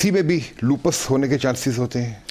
सी में भी लूपस होने के चांसेस होते हैं?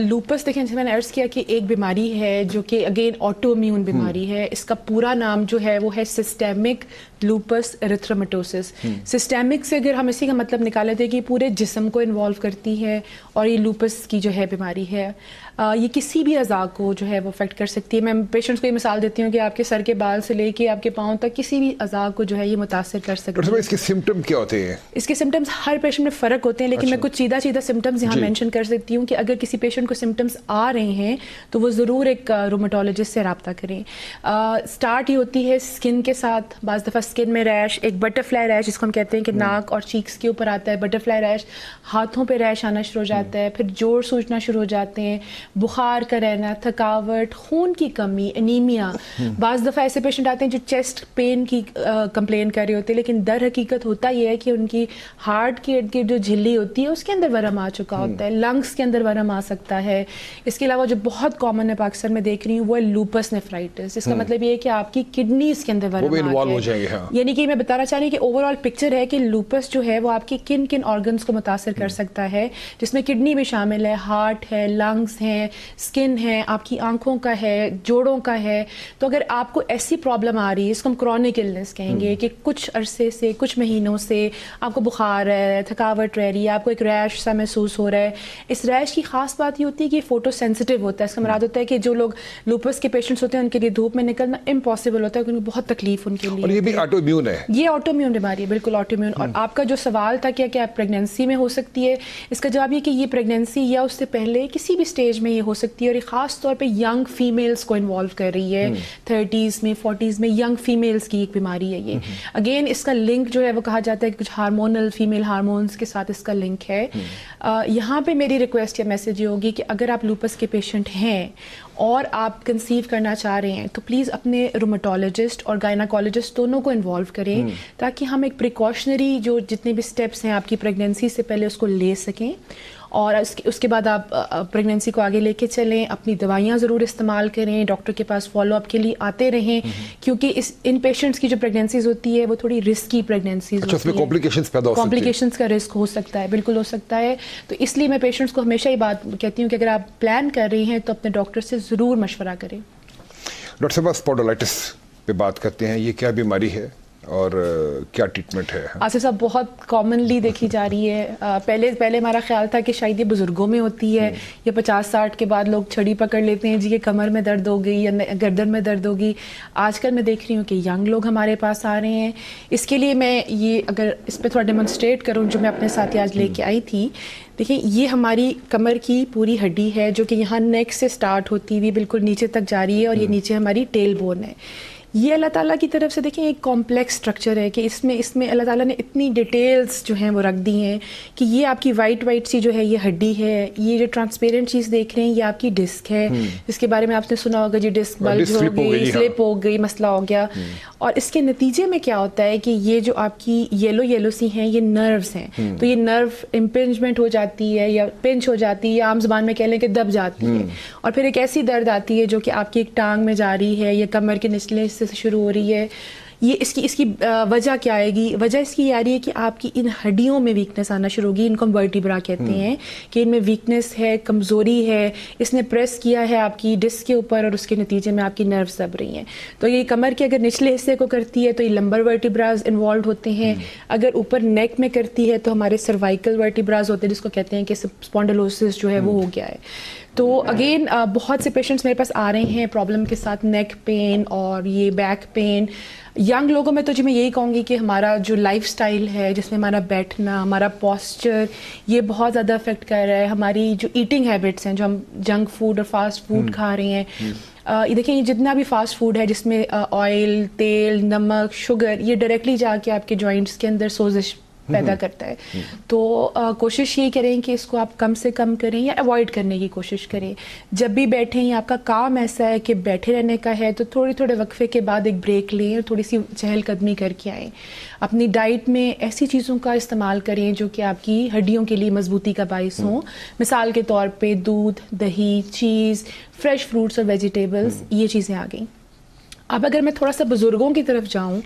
लूपस देखें, जैसे मैंने अर्ज़ किया कि एक बीमारी है जो कि अगेन ऑटो इम्यून बीमारी है. इसका पूरा नाम जो है वो है सिस्टेमिक लूपस एरिथ्रोमेटोसिस. सिस्टेमिक से अगर हम इसी का मतलब निकाले थे कि पूरे जिस्म को इन्वॉल्व करती है और ये लूपस की जो है बीमारी है ये किसी भी अज़ा को जो है वो अफेक्ट कर सकती है. मैं पेशेंट्स को ये मिसाल देती हूँ कि आपके सर के बाल से लेके आपके पाँव तक किसी भी अज़ा को जो है ये मुतासर कर सकती है. इसके सिम्टम क्या होते हैं? इसके सिम्टम्स हर पेशेंट में फ़र्क होते हैं, लेकिन मैं कुछ सीधा सिम्टम्स यहाँ मेंशन कर सकती हूँ कि अगर किसी पेशेंट को सिम्टम्स आ रहे हैं तो वो ज़रूर एक रूमेटोलॉजिस्ट से रब्ता करें. स्टार्ट ये होती है स्किन के साथ. बाज़ दफ़ा स्किन में रैश, एक बटरफ्लाई रैश जिसको हम कहते हैं कि नाक और चीक्स के ऊपर आता है बटरफ्लाई रैश. हाथों पे रैश आना शुरू हो जाता है, फिर जोड़ सूजना शुरू हो जाते हैं, बुखार का रहना, थकावट, खून की कमी, एनीमिया. बाज़ दफ़ा ऐसे पेशेंट आते हैं जो चेस्ट पेन की कंप्लेन कर रहे होते हैं, लेकिन दर हकीकत होता ये है कि उनकी हार्ट की जो झिल्ली होती है उसके अंदर वरम आ चुका होता है, लंग्स के अंदर वरम आ सकता है. इसके अलावा जो बहुत कॉमन है पाकिस्तान में देख रही हूँ वो है लूपस नेफ्राइटिस. इसका मतलब ये है कि आपकी किडनीज के अंदर वरम आ गया. यानी कि मैं बताना चाह रही हूँ कि ओवरऑल पिक्चर है कि लूपस जो है वो आपके किन किन ऑर्गन्स को मुतासर कर सकता है, जिसमें किडनी भी शामिल है, हार्ट है, लंग्स हैं, स्किन है, आपकी आंखों का है, जोड़ों का है. तो अगर आपको ऐसी प्रॉब्लम आ रही है, इसको हम क्रॉनिक इलनेस कहेंगे, कि कुछ अरसे से, कुछ महीनों से आपको बुखार है, थकावट रह रही है, आपको एक रैश सा महसूस हो रहा है. इस रैश की खास बात ये होती है कि फोटो सेंसिटिव होता है. इसका मुराद होता है कि जो लोग लूपस के पेशेंट्स होते हैं उनके लिए धूप में निकलना इम्पॉसिबल होता है, क्योंकि बहुत तकलीफ उनके लिए. और ये भी ऑटो इम्यून है? ये ऑटो इम्यून बीमारी है, बिल्कुल ऑटो इम्यून. और आपका जो सवाल था कि क्या प्रेगनेंसी में हो सकती है, इसका जवाब ये कि ये प्रेगनेंसी या उससे पहले किसी भी स्टेज में ये हो सकती है. और ये खास तौर पे यंग फीमेल्स को इन्वॉल्व कर रही है. 30s में, 40s में यंग फीमेल्स की एक बीमारी है ये. अगेन इसका लिंक जो है वो कहा जाता है कि कुछ हार्मोनल फीमेल हार्मोन्स के साथ इसका लिंक है. यहाँ पे मेरी रिक्वेस्ट या मैसेज ये होगी कि अगर आप लूपस के पेशेंट हैं और आप कंसीव करना चाह रहे हैं तो प्लीज़ अपने रूमेटोलॉजिस्ट और गायनाकोलॉजिस्ट दोनों को इन्वॉल्व करें, ताकि हम एक प्रिकॉशनरी जो जितने भी स्टेप्स हैं आपकी प्रेगनेंसी से पहले उसको ले सकें. और उसके बाद आप प्रेगनेंसी को आगे लेके चलें. अपनी दवाइयाँ ज़रूर इस्तेमाल करें, डॉक्टर के पास फॉलोअप के लिए आते रहें, क्योंकि इन पेशेंट्स की जो प्रेगनेंसीज होती है वो थोड़ी रिस्की प्रेगनेंसीज होती है. कॉम्प्लिकेशंस पैदा हो सकती है. कॉम्प्लिकेशंस का रिस्क हो सकता है, बिल्कुल हो सकता है. तो इसलिए मैं पेशेंट्स को हमेशा ही बात कहती हूँ कि अगर आप प्लान कर रही हैं तो अपने डॉक्टर से ज़रूर मशवरा करें. डॉक्टर साहब, स्पॉन्डिलाइटिस पे बात करते हैं. ये क्या बीमारी है और क्या ट्रीटमेंट है? आसिफ साहब, बहुत कॉमनली देखी जा रही है. पहले हमारा ख्याल था कि शायद ये बुज़ुर्गों में होती है, या 50-60 के बाद लोग छड़ी पकड़ लेते हैं जी कि कमर में दर्द हो गई या गर्दन में दर्द होगी. आजकल मैं देख रही हूँ कि यंग लोग हमारे पास आ रहे हैं. इसके लिए मैं ये अगर इस पर थोड़ा डेमोन्स्ट्रेट करूँ जो मैं अपने साथ आज लेके आई थी. देखिए, ये हमारी कमर की पूरी हड्डी है जो कि यहाँ नेक से स्टार्ट होती हुई बिल्कुल नीचे तक जा रही है, और ये नीचे हमारी टेल बोन है. ये अल्लाह ताला की तरफ से देखें एक कॉम्प्लेक्स स्ट्रक्चर है कि इसमें अल्लाह ताला ने इतनी डिटेल्स जो हैं वो रख दी हैं कि ये आपकी वाइट सी जो है ये हड्डी है. ये जो ट्रांसपेरेंट चीज़ देख रहे हैं ये आपकी डिस्क है, जिसके बारे में आपने सुना होगा जी, डिस्क बल्ज हो गई, स्लिप हो गई, मसला हो गया. और इसके नतीजे में क्या होता है कि ये जो आपकी येलो सी हैं ये नर्व्स हैं. तो ये नर्व इम्पिंजमेंट हो जाती है या पिंच हो जाती है, या आम ज़बान में कह लें कि दब जाती है. और फिर एक ऐसी दर्द आती है जो कि आपकी एक टांग में जा रही है या कमर के निचले हिस्से से शुरू हो रही है. ये इसकी वजह क्या आएगी? वजह इसकी ये आ रही है कि आपकी इन हड्डियों में वीकनेस आना शुरू होगी. इनको हम वर्टिब्रा कहते हैं कि इनमें वीकनेस है, कमज़ोरी है. इसने प्रेस किया है आपकी डिस्क के ऊपर और उसके नतीजे में आपकी नर्व्स दब रही हैं. तो ये कमर के अगर निचले हिस्से को करती है तो ये लंबर वर्टिब्राज इन्वॉल्व होते हैं. अगर ऊपर नेक में करती है तो हमारे सर्वाइकल वर्टिब्राज होते हैं, जिसको कहते हैं कि स्पॉन्डिलोसिस जो है वो हो गया है. तो अगेन बहुत से पेशेंट्स मेरे पास आ रहे हैं प्रॉब्लम के साथ, नेक पेन और ये बैक पेन. यंग लोगों में तो जी मैं यही कहूँगी कि हमारा जो लाइफस्टाइल है, जिसमें हमारा बैठना, हमारा पॉस्चर, ये बहुत ज़्यादा अफेक्ट कर रहा है. हमारी जो ईटिंग हैबिट्स हैं, जो हम जंक फूड और फास्ट फूड खा रहे हैं, ये देखिए, ये जितना भी फास्ट फूड है जिसमें ऑयल, तेल, नमक, शुगर, ये डायरेक्टली जाके आपके जॉइंट्स के अंदर सोजिश पैदा करता है. तो कोशिश ये करें कि इसको आप कम से कम करें या अवॉइड करने की कोशिश करें. जब भी बैठें, या आपका काम ऐसा है कि बैठे रहने का है, तो थोड़े वक्फे के बाद एक ब्रेक लें और थोड़ी सी चहलकदमी करके आएँ. अपनी डाइट में ऐसी चीज़ों का इस्तेमाल करें जो कि आपकी हड्डियों के लिए मजबूती का बाइस हों. मिसाल के तौर पर दूध, दही, चीज़, फ्रेश फ्रूट्स और वेजिटेबल्स, ये चीज़ें आ गई. اب اگر میں تھوڑا سا بزرگوں کی طرف جاؤں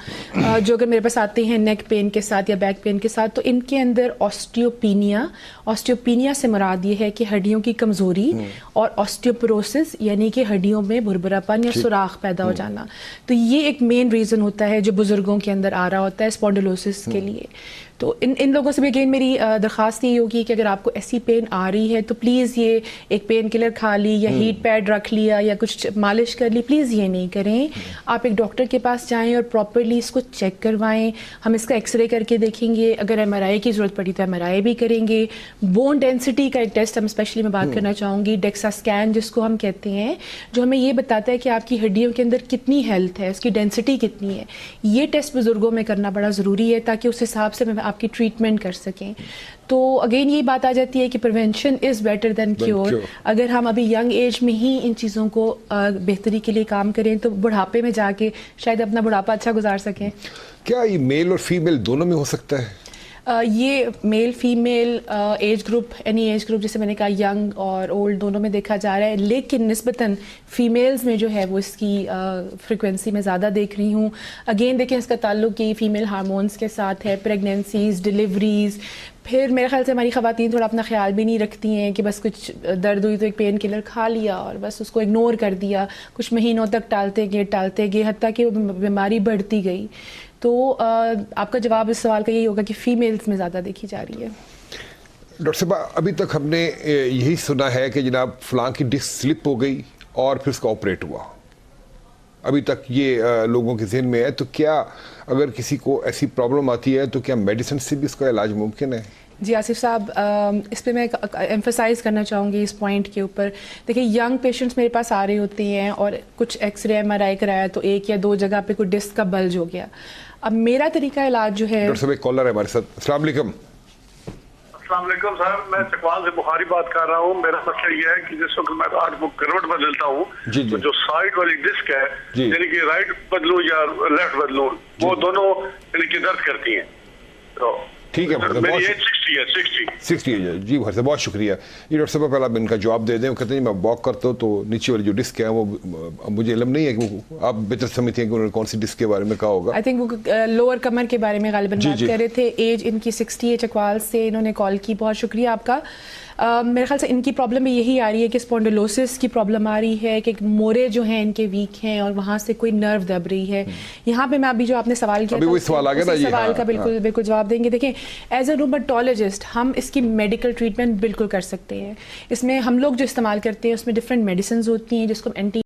جو اگر میرے پاس آتے ہیں نیک پین کے ساتھ یا بیک پین کے ساتھ، تو ان کے اندر آسٹیوپینیا سے مراد یہ ہے کہ ہڈیوں کی کمزوری، اور آسٹیوپروسس یعنی کہ ہڈیوں میں بھربھرا پن یا سوراخ پیدا ہو جانا. تو یہ ایک مین ریزن ہوتا ہے جو بزرگوں کے اندر آ رہا ہوتا ہے اسپونڈلوسس کے لیے. تو ان لوگوں سے بھی اگین میری درخواست یہ ہوگی کہ اگر آپ کو ایسی پین آ رہی ہے تو پلیز یہ ایک پین کلر کھا لی یا ہیٹ پیڈ رکھ لیا یا کچھ مالش کر لی، پلیز یہ نہیں کریں. آپ ایک ڈاکٹر کے پاس جائیں اور پراپرلی اس کو چیک کروائیں. ہم اس کا ایکس رے کر کے دیکھیں گے، اگر ایم آر آئی کی ضرورت پڑی تو ایم آر آئی بھی کریں گے. بون ڈینسٹی کا ایک ٹیسٹ ہم اسپیشلی میں بات کرنا چاہوں گی، ڈیکسا اسکین جس کو ہم کہتے ہیں، جو ہمیں یہ بتاتا ہے کہ آپ کی ہڈیوں کے اندر کتنی ہیلتھ ہے، اس کی ڈینسٹی کتنی ہے. یہ ٹیسٹ بزرگوں میں کرنا بڑا ضروری ہے تاکہ اس حساب سے آپ کی ٹریٹمنٹ کر سکیں. تو اگین یہ بات آ جاتی ہے کہ prevention is better than cure. اگر ہم ابھی ینگ ایج میں ہی ان چیزوں کو بہتری کے لیے کام کریں تو بڑھاپے میں جا کے شاید اپنا بڑھاپا اچھا گزار سکیں. کیا یہ میل اور فیمیل دونوں میں ہو سکتا ہے؟ یہ male female age group, any age group جیسے میں نے کہا ینگ اور اولڈ دونوں میں دیکھا جا رہا ہے، لیکن نسبتاً فیمیلز میں جو ہے وہ اس کی فریکوینسی میں زیادہ دیکھ رہی ہوں. اگین دیکھیں اس کا تعلق یہ فیمیل ہارمونس کے ساتھ ہے، پریگنینسیز، ڈلیوریز. پھر میرے خیال سے ہماری خواتین تھوڑا اپنا خیال بھی نہیں رکھتی ہیں کہ بس کچھ درد ہوئی تو ایک پین کلر کھا لیا اور بس اس کو اگنور کر دیا، کچھ مہینوں تک ٹالتے گئے حتیٰ کہ وہ بیماری بڑھتی گئی. تو آپ کا جواب اس سوال کا یہی ہوگا کہ فیمیلز میں زیادہ دیکھی جا رہی ہے. ڈاکٹر صاحب ابھی تک ہم نے یہی سنا ہے کہ جناب فلاں کی ڈسک سلپ ہو گئی اور پھر اس کا آپریٹ ہوا، ابھی تک یہ لوگوں کے ذہن میں ہے. تو کیا اگر کسی کو ایسی پرابلم آتی ہے تو کیا میڈیسن سے بھی اس کا علاج ممکن ہے؟ جی آصف صاحب، اس پہ میں ایمفسائز کرنا چاہوں گی اس پوائنٹ کے اوپر. دیکھیں ینگ پیشنٹس میرے پاس آ رہے ہوتے ہیں اور کچھ ایکس رے ایم آر آئی کرایا تو ایک یا دو جگہ پہ کوئی ڈسک کا بلج ہو گیا. اب میرا طریقہ علاج جو ہے، ڈاکٹر صاحب ایک کالر ہے ہمارے ساتھ. السلام علیکم. السلام علیکم سر، میں چکوال سے بخاری بات کر رہا ہوں. میرا مسئلہ یہ ہے کہ جس وقت میں رات کو کروٹ بدلتا ہوں تو جو سائڈ والی ڈسک ہے یعنی کہ رائٹ بدلوں یا لیفٹ بدلوں وہ دونوں یعنی کہ درد کرتی ہیں. تو ٹھیک ہے، میری ایج 60 ہے. جی بھائی صاحب بہت شکریہ. یہ ڈاکٹر صاحب پہلے آپ ان کا جواب دے دیں. وہ کہتے ہیں میں واک کرتا ہوں تو نیچے والی جو ڈسک ہے وہ مجھے علم نہیں ہے کہ وہ آپ بہتر سمجھتے ہیں کہ انہوں نے کون سی ڈسک کے بارے میں کہا ہوگا. آئی تھنک وہ لوور کمر کے بارے میں غالباً بات کر رہے تھے. ایج ان کی 60 ہے، چکوال سے انہوں نے کال کی. بہت شکریہ آپ کا. میرے خیال سے ان کی پرابلم میں یہی آ رہی ہے کہ اسپونڈلوسس کی پرابلم آ رہی ہے کہ مورے جو ہیں ان کے ویک ہیں اور وہاں سے کوئی نرو دب رہی ہے. یہاں پہ میں ابھی جو آپ نے سوال کیا تھا سوال کا بالکل جواب دیں گے. دیکھیں ایز اے روماٹولوجسٹ ہم اس کی میڈیکل ٹریٹمنٹ بالکل کر سکتے ہیں. اس میں ہم لوگ جو استعمال کرتے ہیں اس میں ڈفرینٹ میڈیسنز ہوتی ہیں جس کو ہم اینٹی